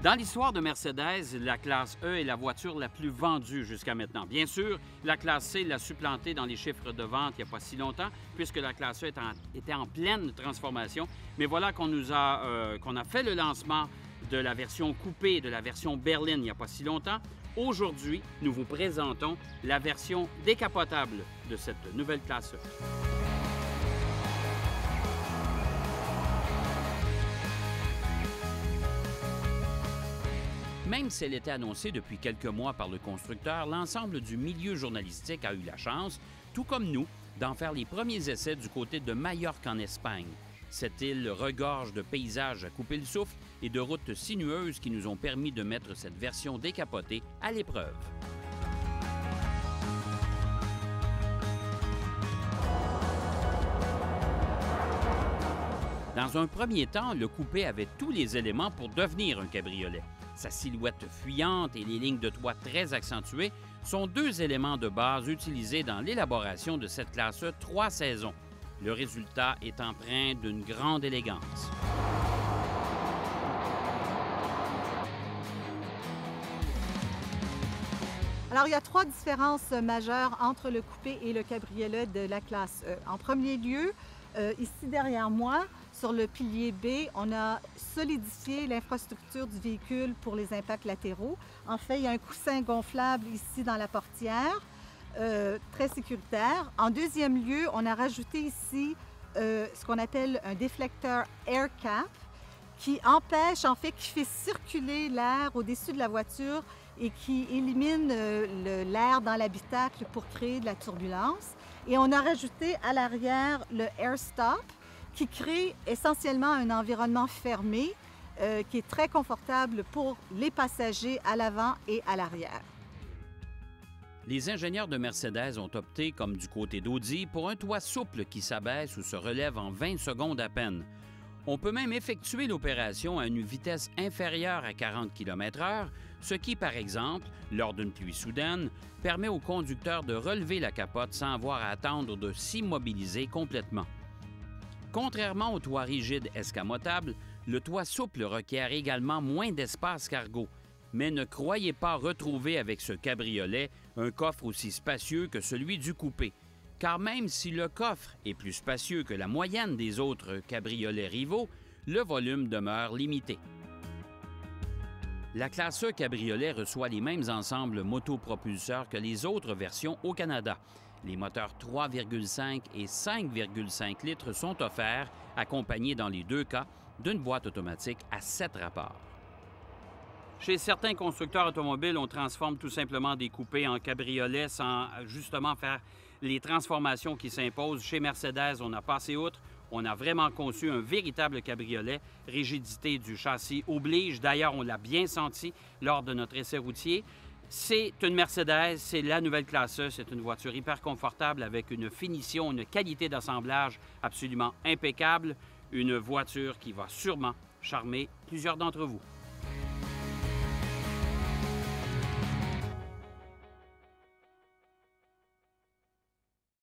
Dans l'histoire de Mercedes, la classe E est la voiture la plus vendue jusqu'à maintenant. Bien sûr, la classe C l'a supplantée dans les chiffres de vente il n'y a pas si longtemps, puisque la classe E était en pleine transformation. Mais voilà qu'on a fait le lancement de la version coupée, de la version berline il n'y a pas si longtemps. Aujourd'hui, nous vous présentons la version décapotable de cette nouvelle classe E. Même si elle était annoncée depuis quelques mois par le constructeur, l'ensemble du milieu journalistique a eu la chance, tout comme nous, d'en faire les premiers essais du côté de Majorque en Espagne. Cette île regorge de paysages à couper le souffle et de routes sinueuses qui nous ont permis de mettre cette version décapotée à l'épreuve. Dans un premier temps, le coupé avait tous les éléments pour devenir un cabriolet. Sa silhouette fuyante et les lignes de toit très accentuées sont deux éléments de base utilisés dans l'élaboration de cette classe 3 saisons. Le résultat est empreint d'une grande élégance. Alors, il y a trois différences majeures entre le coupé et le cabriolet de la classe E. En premier lieu, ici derrière moi, sur le pilier B, on a solidifié l'infrastructure du véhicule pour les impacts latéraux. En fait, il y a un coussin gonflable ici dans la portière, très sécuritaire. En deuxième lieu, on a rajouté ici ce qu'on appelle un déflecteur air cap qui empêche, en fait, qui fait circuler l'air au-dessus de la voiture et qui élimine l'air dans l'habitacle pour créer de la turbulence. Et on a rajouté à l'arrière le air stop qui crée essentiellement un environnement fermé qui est très confortable pour les passagers à l'avant et à l'arrière. Les ingénieurs de Mercedes ont opté, comme du côté d'Audi, pour un toit souple qui s'abaisse ou se relève en 20 secondes à peine. On peut même effectuer l'opération à une vitesse inférieure à 40 km/h, ce qui, par exemple, lors d'une pluie soudaine, permet au conducteur de relever la capote sans avoir à attendre de s'immobiliser complètement. Contrairement au toit rigide escamotable, le toit souple requiert également moins d'espace cargo. Mais ne croyez pas retrouver avec ce cabriolet un coffre aussi spacieux que celui du coupé. Car même si le coffre est plus spacieux que la moyenne des autres cabriolets rivaux, le volume demeure limité. La classe E cabriolet reçoit les mêmes ensembles motopropulseurs que les autres versions au Canada. Les moteurs 3,5 et 5,5 litres sont offerts, accompagnés dans les deux cas d'une boîte automatique à 7 rapports. Chez certains constructeurs automobiles, on transforme tout simplement des coupés en cabriolets sans justement faire les transformations qui s'imposent. Chez Mercedes, on a passé outre. On a vraiment conçu un véritable cabriolet. Rigidité du châssis oblige. D'ailleurs, on l'a bien senti lors de notre essai routier. C'est une Mercedes, c'est la nouvelle classe E. C'est une voiture hyper confortable avec une finition, une qualité d'assemblage absolument impeccable. Une voiture qui va sûrement charmer plusieurs d'entre vous.